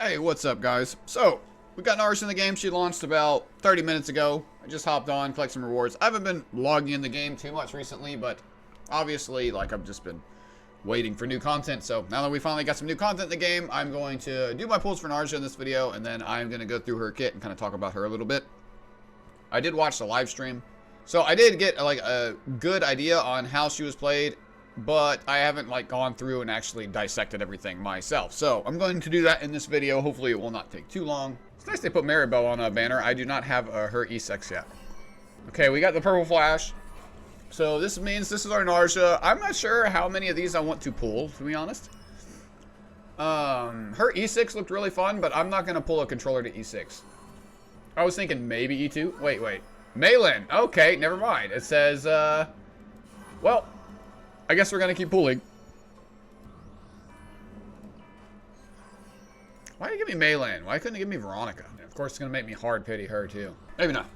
Hey, what's up, guys? So, we got Narja in the game. She launched about 30 minutes ago. I just hopped on, collect some rewards. I haven't been logging in the game too much recently, but obviously, like, I've just been waiting for new content. So, now that we finally got some new content in the game, I'm going to do my pulls for Narja in this video, and then I'm going to go through her kit and kind of talk about her a little bit. I did watch the live stream, so I did get, like, a good idea on how she was played, but I haven't like gone through and actually dissected everything myself. So I'm going to do that in this video. Hopefully it will not take too long. It's nice they put Maribel on a banner. I do not have her E6 yet. Okay, we got the purple flash. So this means this is our Narja. I'm not sure how many of these I want to pull, to be honest. Her E6 looked really fun, but I'm not going to pull a controller to E6. I was thinking maybe E2. Wait. Malin. Okay, never mind. It says, well, I guess we're going to keep pulling. Why did you give me Malin? Why couldn't you give me Veronica? And of course, it's going to make me hard pity her, too. Maybe not.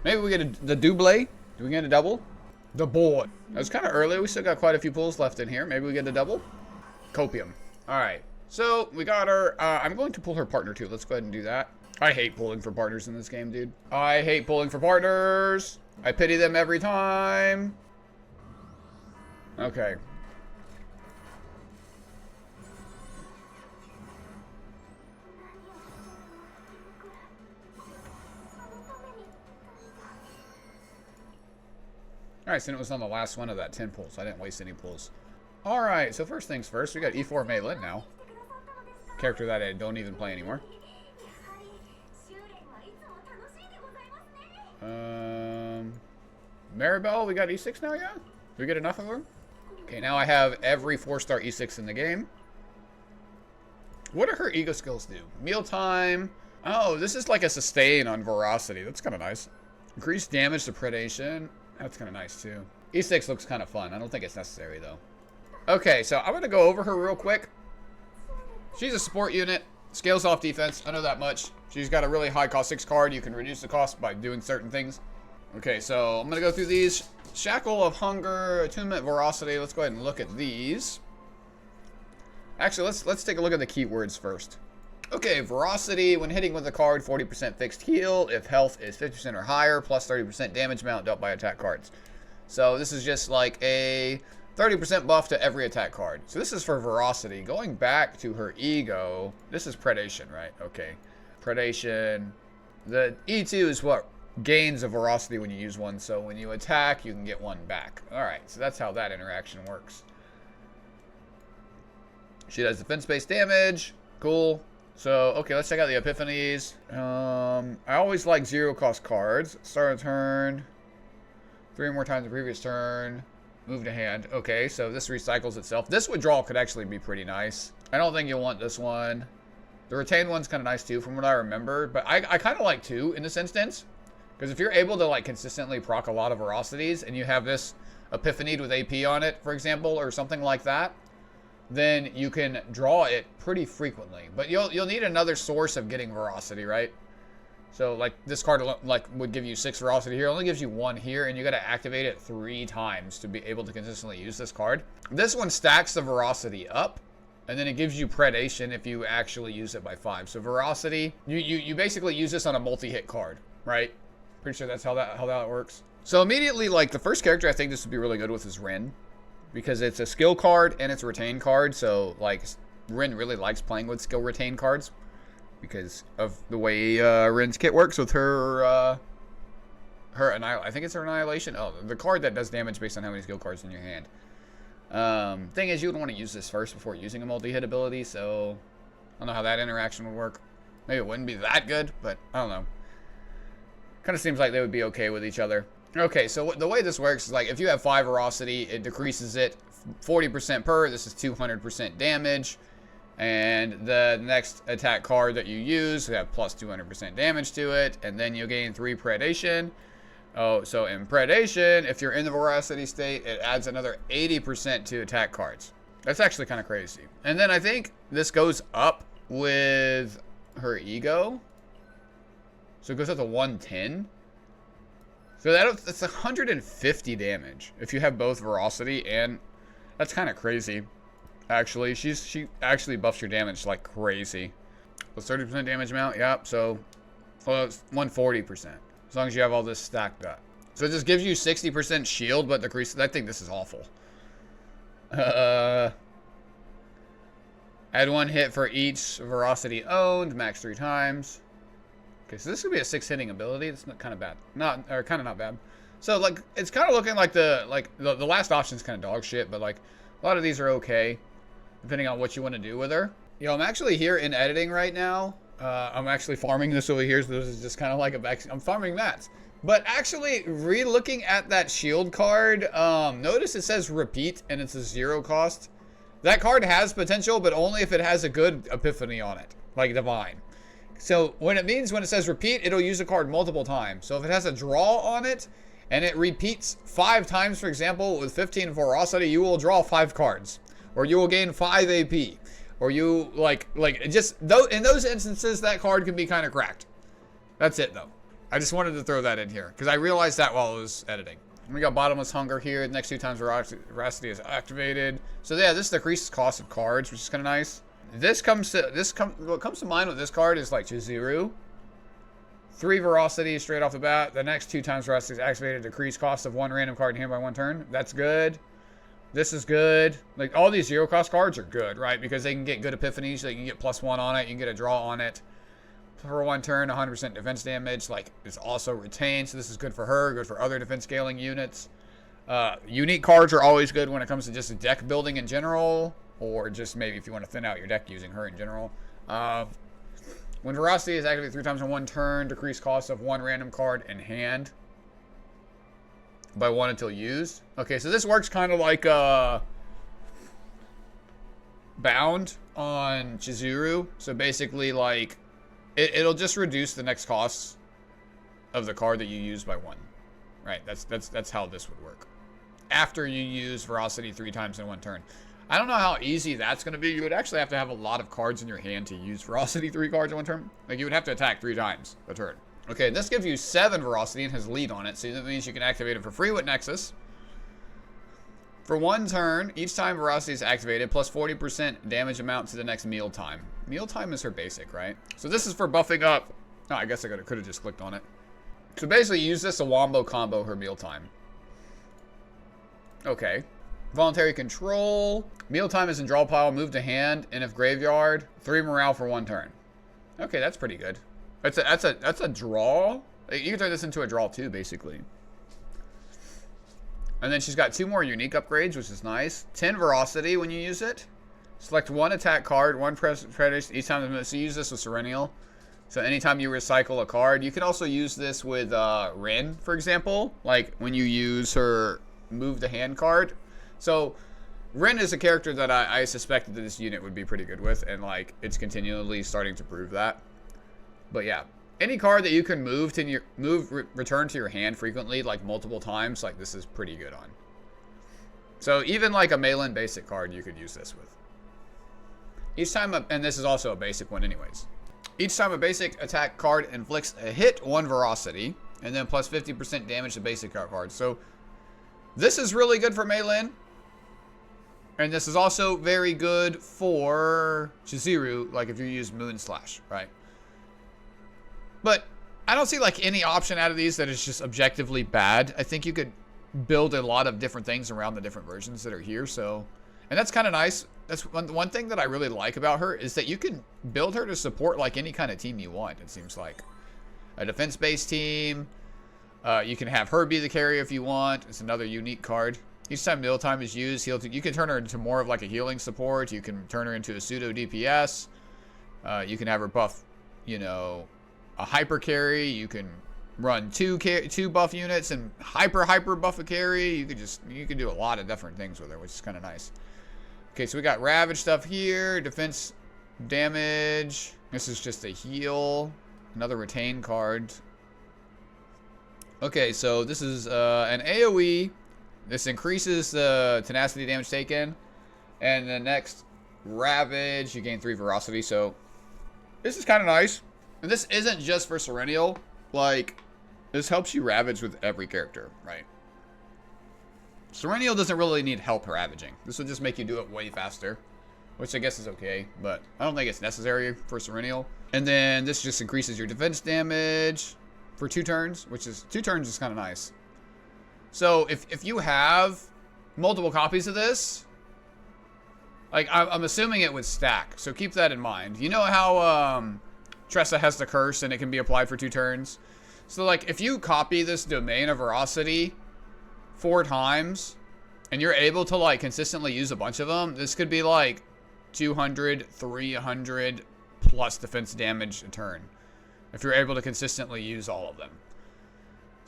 Maybe we get the double. Do we get a double? The board. That was kind of early. We still got quite a few pulls left in here. Maybe we get a double? Copium. All right. So, we got her. I'm going to pull her partner, too. Let's go ahead and do that. I hate pulling for partners in this game, dude. I hate pulling for partners. I pity them every time. Okay. Alright, so it was on the last one of that 10 pulls. I didn't waste any pulls. Alright, so first things first, we got E4 Malin now. Character that I don't even play anymore. Maribel, we got E6 now, yeah? Do we get enough of her? Okay, now I have every 4-star E6 in the game. What do her ego skills do? Mealtime. Oh, this is like a sustain on Veracity. That's kind of nice. Increased damage to predation. That's kind of nice, too. E6 looks kind of fun. I don't think it's necessary, though. Okay, so I'm going to go over her real quick. She's a support unit. Scales off defense. I know that much. She's got a really high cost 6 card. You can reduce the cost by doing certain things. Okay, so I'm going to go through these. Shackle of Hunger, Attunement Veracity. Let's go ahead and look at these. Actually, let's take a look at the keywords first. Okay, Veracity. When hitting with a card, 40% fixed heal. If health is 50% or higher, plus 30% damage amount dealt by attack cards. So this is just like a 30% buff to every attack card. So this is for Veracity. Going back to her ego, this is Predation, right? Okay. Predation. The E2 is what gains a Veracity when you use one, so when you attack, you can get one back. Alright, so that's how that interaction works. She does defense-based damage. Cool. So, okay, let's check out the Epiphanies. I always like zero-cost cards. Start a turn. 3 or more times the previous turn. Move to hand. Okay, so this recycles itself. This withdrawal could actually be pretty nice. I don't think you'll want this one. The retained one's kind of nice, too, from what I remember. But I kind of like 2 in this instance. Because if you're able to, like, consistently proc a lot of Veracities, and you have this Epiphany with AP on it, for example, or something like that, then you can draw it pretty frequently. But you'll need another source of getting Veracity, right? So, like, this card, like, would give you 6 Veracity here. It only gives you 1 here, and you got to activate it 3 times to be able to consistently use this card. This one stacks the Veracity up, and then it gives you Predation if you actually use it by 5. So, Veracity, you basically use this on a multi-hit card, right? Pretty sure that's how that works. So immediately, like, the first character I think this would be really good with is Rin. Because it's a skill card and it's a retain card. So, like, Rin really likes playing with skill retain cards. Because of the way Rin's kit works with her I think it's her Annihilation. Oh, the card that does damage based on how many skill cards in your hand. Thing is, you would want to use this first before using a multi-hit ability. So, I don't know how that interaction would work. Maybe it wouldn't be that good, but I don't know. Kind of seems like they would be okay with each other. Okay, so the way this works is, like, if you have 5 Veracity, it decreases it 40% per. This is 200% damage. And the next attack card that you use, you have plus 200% damage to it. And then you gain 3 Predation. Oh, so in Predation, if you're in the Veracity state, it adds another 80% to attack cards. That's actually kind of crazy. And then I think this goes up with her ego. So it goes up to 110. So that's 150 damage if you have both Veracity, and that's kind of crazy. Actually, she actually buffs your damage like crazy. Plus 30% damage amount. Yep. So, well, it's 140%. As long as you have all this stacked up. So it just gives you 60% shield, but decreases. I think this is awful. Add 1 hit for each veracity owned, max 3 times. Okay, so this could be a 6 hitting ability. It's not kind of bad. Kind of not bad. So like, it's kind of looking like the last option is kind of dog shit, but like a lot of these are okay, depending on what you want to do with her. Yo, I'm actually here in editing right now. I'm actually farming this over here, so this is just kind of like I'm farming mats. But actually, re-looking at that shield card, notice it says repeat, and it's a 0 cost. That card has potential, but only if it has a good epiphany on it, like Divine. So when it says repeat, it'll use a card multiple times. So if it has a draw on it, and it repeats 5 times, for example, with 15 ferocity, you will draw 5 cards. Or you will gain 5 AP. Or you, in those instances, that card can be kind of cracked. That's it, though. I just wanted to throw that in here, because I realized that while I was editing. We got Bottomless Hunger here. The next 2 times Veracity is activated. So yeah, this decreases cost of cards, which is kind of nice. What comes to mind with this card is like Chizuru. 3 Veracity straight off the bat. The next 2 times Veracity is activated, decrease cost of 1 random card in hand by 1 turn. That's good. This is good. Like, all these 0 cost cards are good, right? Because they can get good epiphanies. They can get +1 on it. You can get a draw on it. For 1 turn, 100% defense damage. Like, it's also retained, so this is good for her, good for other defense scaling units. Unique cards are always good when it comes to just deck building in general, or just maybe if you want to thin out your deck using her in general. When Veracity is activated 3 times in 1 turn, decrease cost of 1 random card in hand by 1 until used. Okay, so this works kind of like Bound on Chizuru. So basically, like, it'll just reduce the next cost of the card that you use by 1. Right, that's how this would work. After you use Veracity 3 times in 1 turn. I don't know how easy that's going to be. You would actually have to have a lot of cards in your hand to use Veracity 3 cards in 1 turn. Like, you would have to attack 3 times a turn. Okay, this gives you 7 Veracity and has lead on it, so that means you can activate it for free with Nexus. For 1 turn, each time Veracity is activated, plus 40% damage amount to the next mealtime. Mealtime is her basic, right? So this is for buffing up. Oh, I guess I could have just clicked on it. So basically, use this to wombo combo her mealtime. Okay. Voluntary control. Mealtime is in draw pile, move to hand, and if graveyard, 3 morale for 1 turn. Okay, that's pretty good. That's a draw. You can turn this into a draw too, basically. And then she's got 2 more unique upgrades, which is nice. 10 Veracity when you use it. Select 1 attack card, 1 prejudice each time. So you use this with Serennial. So anytime you recycle a card, you can also use this with Rin, for example. Like when you use her move the hand card. So Rin is a character that I suspected that this unit would be pretty good with, and like it's continually starting to prove that. But yeah, any card that you can return to your hand frequently, like multiple times, like this is pretty good on. So even like a Malin basic card, you could use this with. Each time, and this is also a basic one anyways. Each time a basic attack card inflicts a hit, 1 Veracity, and then plus 50% damage to basic card. So this is really good for Malin. And this is also very good for Chizuru, like if you use Moon Slash, right? But I don't see like any option out of these that is just objectively bad. I think you could build a lot of different things around the different versions that are here. So, and that's kind of nice. That's one thing that I really like about her is that you can build her to support like any kind of team you want. It seems like a defense-based team. You can have her be the carrier if you want. It's another unique card. Each time mealtime is used, you can turn her into more of like a healing support. You can turn her into a pseudo DPS. You can have her buff, you know, a hyper carry. You can run two buff units and hyper buff a carry. You can do a lot of different things with her, which is kind of nice. Okay, so we got Ravage stuff here. Defense damage. This is just a heal. Another retain card. Okay, so this is an AoE. This increases the tenacity damage taken. And the next Ravage, you gain 3 Veracity. So this is kind of nice. And this isn't just for Serennial. Like, this helps you Ravage with every character, right? Serennial doesn't really need help ravaging. This will just make you do it way faster. which I guess is okay, but I don't think it's necessary for Serenial. And then this just increases your defense damage for 2 turns, which is 2 turns is kind of nice. So if you have multiple copies of this, like I'm assuming it would stack, so keep that in mind. You know how Tressa has the curse and it can be applied for 2 turns? So like if you copy this Domain of Veracity 4 times and you're able to like consistently use a bunch of them, this could be like 200, 300 plus defense damage a turn if you're able to consistently use all of them.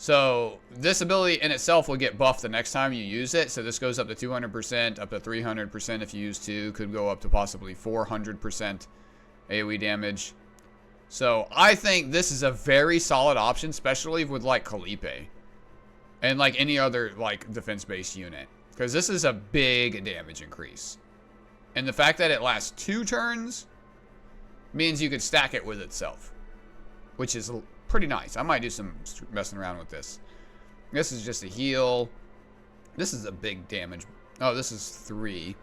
So this ability in itself will get buffed the next time you use it. So this goes up to 200%, up to 300% if you use 2. Could go up to possibly 400% AoE damage. So I think this is a very solid option, especially with like Calipe and like any other like defense-based unit, because this is a big damage increase. And the fact that it lasts 2 turns means you could stack it with itself, which is pretty nice. I might do some messing around with this. This is just a heal. This is a big damage. Oh, this is 3.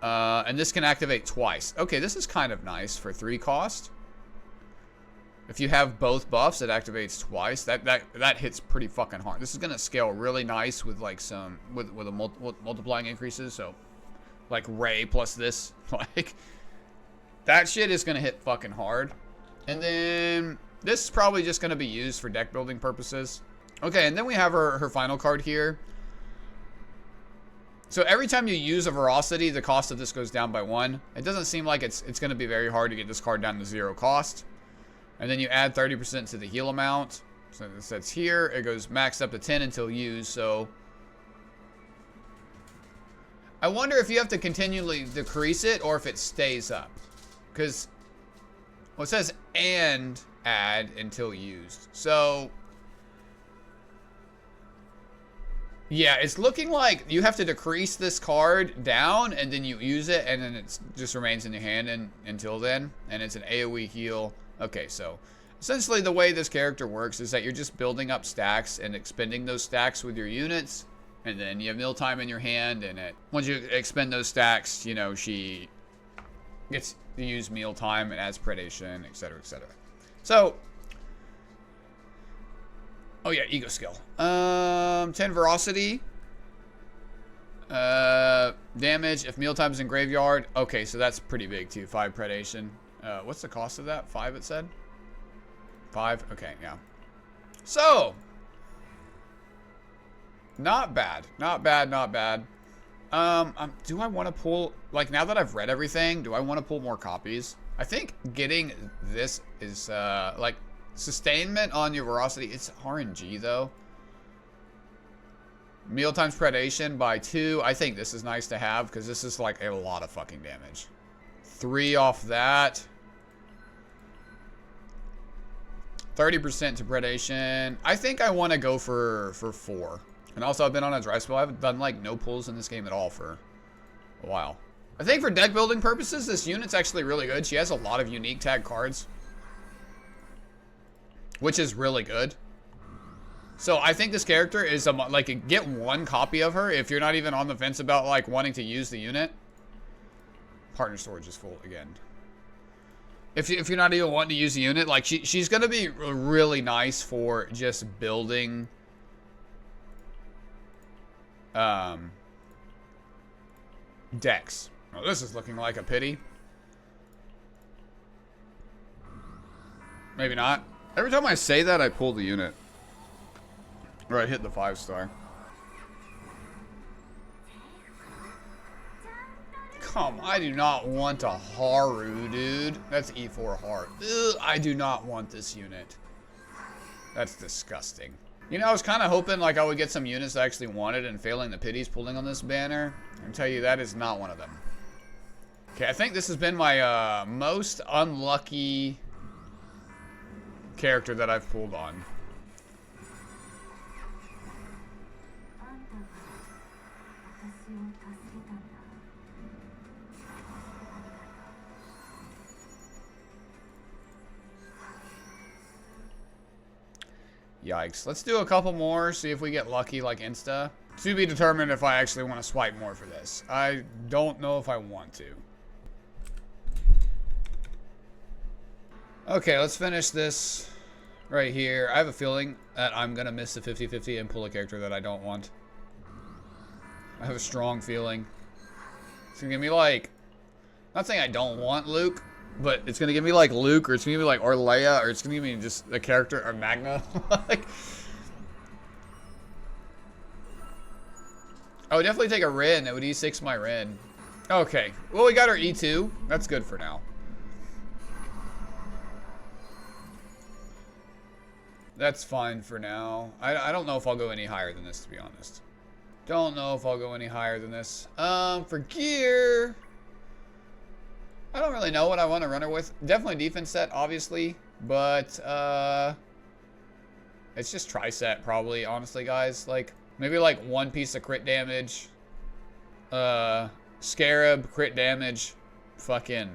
And this can activate twice. Okay, this is kind of nice for 3 cost. If you have both buffs, it activates twice. That hits pretty fucking hard. This is gonna scale really nice with like some with a multiplying increases. So like Ray plus this, like that shit is gonna hit fucking hard. And then this is probably just going to be used for deck building purposes. Okay, and then we have her final card here. So every time you use a Veracity, the cost of this goes down by 1. It doesn't seem like it's going to be very hard to get this card down to 0 cost. And then you add 30% to the heal amount. So this sets here. It goes maxed up to 10 until used. So I wonder if you have to continually decrease it or if it stays up. Because, well, it says and add until used. So yeah, it's looking like you have to decrease this card down and then you use it and then it just remains in your hand until then. And it's an AoE heal. Okay, so essentially the way this character works is that you're just building up stacks and expending those stacks with your units. And then you have mealtime in your hand, and once you expend those stacks, you know, she gets to use mealtime and adds predation, etc., etc. So, oh yeah, ego skill. 10 Veracity. Damage if mealtime's in graveyard. Okay, so that's pretty big too. 5 predation. What's the cost of that? 5 it said? 5? Okay, yeah. So, not bad. Not bad, not bad. Do I want to pull, like, now that I've read everything, do I want to pull more copies? I think getting this is, like, sustainment on your Veracity. It's RNG, though. Mealtime's predation by 2. I think this is nice to have, because this is, like, a lot of fucking damage. 3 off that. 30% to predation. I think I want to go for 4. And also, I've been on a dry spell. I haven't done, like, no pulls in this game at all for a while. I think for deck building purposes, this unit's actually really good. She has a lot of unique tag cards, which is really good. So I think this character is, like, get 1 copy of her if you're not even on the fence about, like, wanting to use the unit. Partner storage is full again. If you're not even wanting to use the unit, like, she's going to be really nice for just building decks. Oh, this is looking like a pity. Maybe not. Every time I say that, I pull the unit. Or I hit the 5-star. Come, I do not want a Haru, dude. That's E4 Haru. Ugh, I do not want this unit. That's disgusting. You know, I was kind of hoping, like, I would get some units I actually wanted, and failing the pities pulling on this banner. I can tell you that is not one of them. Okay, I think this has been my most unlucky character that I've pulled on. Yikes. Let's do a couple more, see if we get lucky like insta. To be determined if I actually want to swipe more for this. I don't know if I want to. Okay, let's finish this right here. I have a feeling that I'm going to miss the 50-50 and pull a character that I don't want. I have a strong feeling. It's going to give me like... I'm not saying I don't want Luke, but it's going to give me like Luke, or it's going to give me like or Leia, or it's going to give me just a character, or Magna. Like... I would definitely take a Rin. That would E6 my Rin. Okay. Well, we got our E2. That's good for now. That's fine for now. I don't know if I'll go any higher than this, to be honest. Don't know if I'll go any higher than this. For gear... I don't really know what I want to run her with. Definitely defense set, obviously. But, it's just tri-set, probably, honestly, guys. Like, maybe, like, one piece of crit damage. Scarab, crit damage, fucking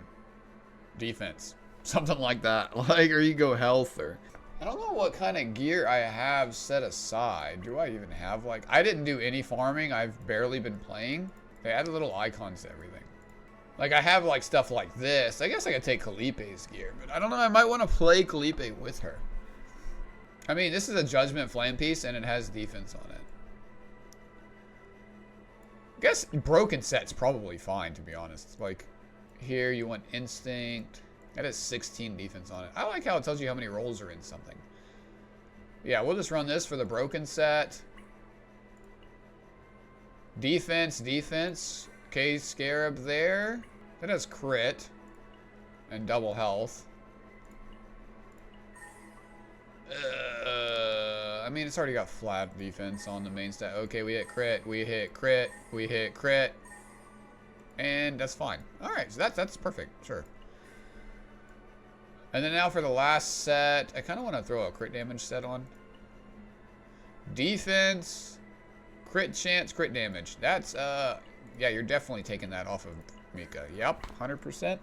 defense. Something like that. Like, or you go health, or... I don't know what kind of gear I have set aside. Do I even have, like... I didn't do any farming. I've barely been playing. They added little icons to everything. Like, I have, like, stuff like this. I guess I could take Kalipe's gear, but I don't know. I might want to play Kalipe with her. I mean, this is a Judgment Flame piece, and it has defense on it. I guess broken set's probably fine, to be honest. Like, here you want Instinct... That has 16 defense on it. I like how it tells you how many rolls are in something. Yeah, we'll just run this for the broken set. Defense, defense. Okay, Scarab there. That has crit. And double health. I mean, it's already got flat defense on the main stat. Okay, we hit crit, we hit crit, we hit crit. And that's fine. Alright, so that's perfect. Sure. And then now for the last set, I kind of want to throw a crit damage set on. Defense, crit chance, crit damage. That's, yeah, you're definitely taking that off of Mika. Yep, 100%.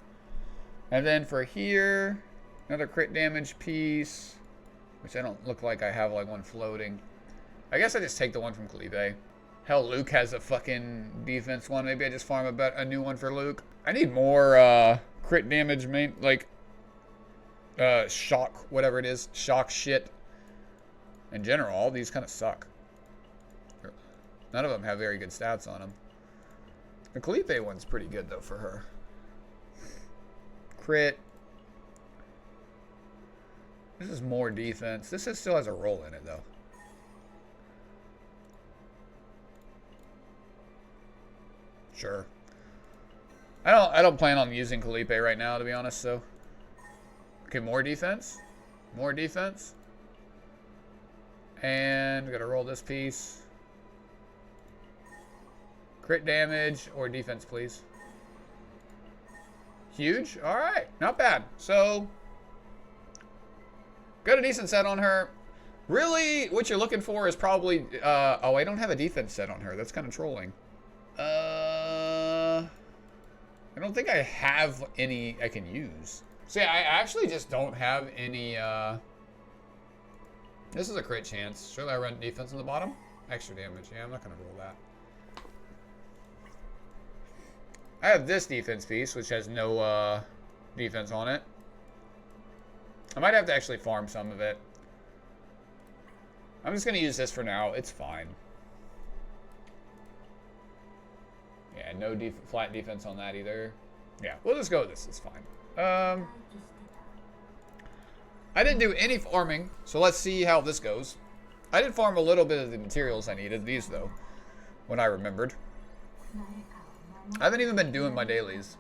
And then for here, another crit damage piece, which I don't look like I have like one floating. I guess I just take the one from Kalipe. Hell, Luke has a fucking defense one. Maybe I just farm a new one for Luke. I need more, crit damage, like... shock, whatever it is. Shock shit. In general, all these kind of suck. None of them have very good stats on them. The Kalipe one's pretty good, though, for her. Crit. This is more defense. This still has a roll in it, though. Sure. I don't plan on using Kalipe right now, to be honest, so... Okay, more defense. More defense. And we gotta roll this piece. Crit damage or defense, please. Huge. Alright. Not bad. So, got a decent set on her. Really, what you're looking for is probably... oh, I don't have a defense set on her. That's kind of trolling. I don't think I have any I can use. See, I actually just don't have any, This is a crit chance. Surely I run defense on the bottom? Extra damage. Yeah, I'm not going to roll that. I have this defense piece, which has no, defense on it. I might have to actually farm some of it. I'm just going to use this for now. It's fine. Yeah, no flat defense on that either. Yeah, we'll just go with this. It's fine. I didn't do any farming, so let's see how this goes. I did farm a little bit of the materials I needed, these though, when I remembered. I haven't even been doing my dailies,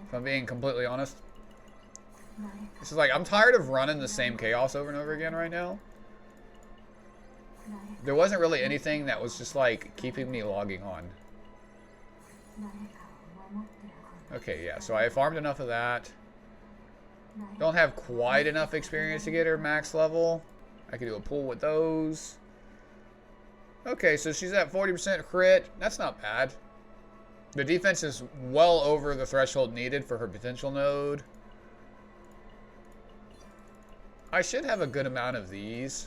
if I'm being completely honest. This is like, I'm tired of running the same chaos over and over again right now. There wasn't really anything that was just like keeping me logging on. Okay, yeah, so I farmed enough of that. Don't have quite enough experience to get her max level. I could do a pull with those. Okay, so she's at 40% crit. That's not bad. The defense is well over the threshold needed for her potential node. I should have a good amount of these.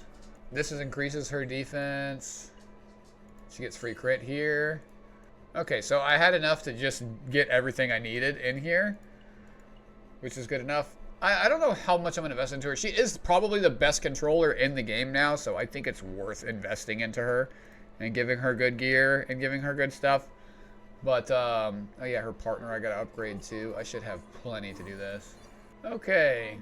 This increases her defense. She gets free crit here. Okay, so I had enough to just get everything I needed in here, which is good enough. I don't know how much I'm going to invest into her. She is probably the best controller in the game now, so I think it's worth investing into her and giving her good gear and giving her good stuff. But, oh yeah, her partner I got to upgrade too. I should have plenty to do this. Okay.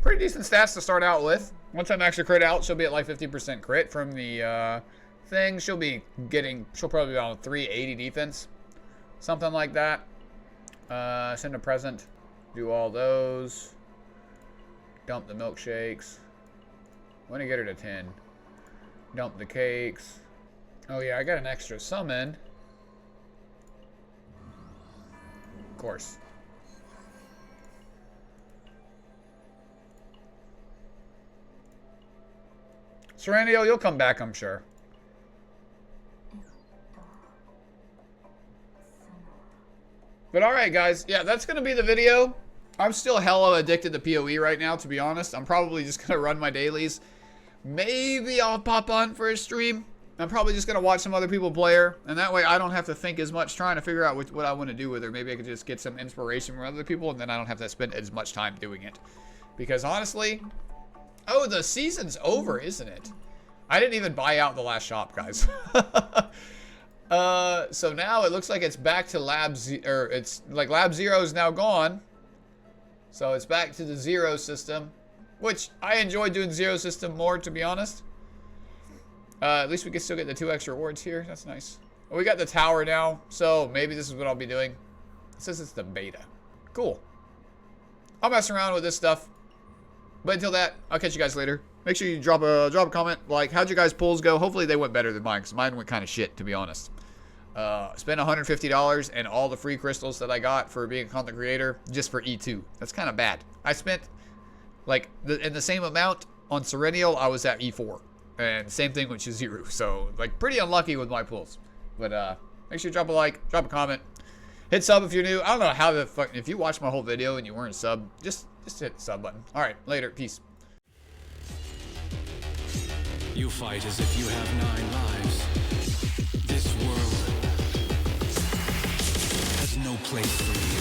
Pretty decent stats to start out with. Once I max her crit out, she'll be at like 50% crit from the thing. She'll probably be on 380 defense. Something like that. Send a present. Do all those. Dump the milkshakes. I want to get her to 10. Dump the cakes. Oh yeah, I got an extra summon. Of course. Serenio, you'll come back, I'm sure. But alright guys, yeah, that's going to be the video. I'm still hella addicted to PoE right now, to be honest. I'm probably just going to run my dailies. Maybe I'll pop on for a stream. I'm probably just going to watch some other people play her. And that way I don't have to think as much trying to figure out what I want to do with her. Maybe I could just get some inspiration from other people and then I don't have to spend as much time doing it. Because honestly... Oh, the season's over, isn't it? I didn't even buy out the last shop, guys. So now it looks like it's back to Lab Lab 0 is now gone. So it's back to the 0 system, which I enjoy doing 0 system more, to be honest. At least we can still get the 2 extra rewards here. That's nice. Well, we got the tower now, so maybe this is what I'll be doing. It says it's the beta. Cool. I'll mess around with this stuff. But until that, I'll catch you guys later. Make sure you drop a comment. Like, how'd you guys' pulls go? Hopefully they went better than mine, because mine went kind of shit, to be honest. Spent $150 and all the free crystals that I got for being a content creator just for E2. That's kind of bad. I spent, like, in the same amount on Serenial, I was at E4. And same thing with Shizuru. So, like, pretty unlucky with my pulls. But, make sure you drop a like, drop a comment. Hit sub if you're new. I don't know how the fuck, if you watched my whole video and you weren't sub, just hit the sub button. Alright, later. Peace. You fight as if you have 9 lives. This world has no place for you.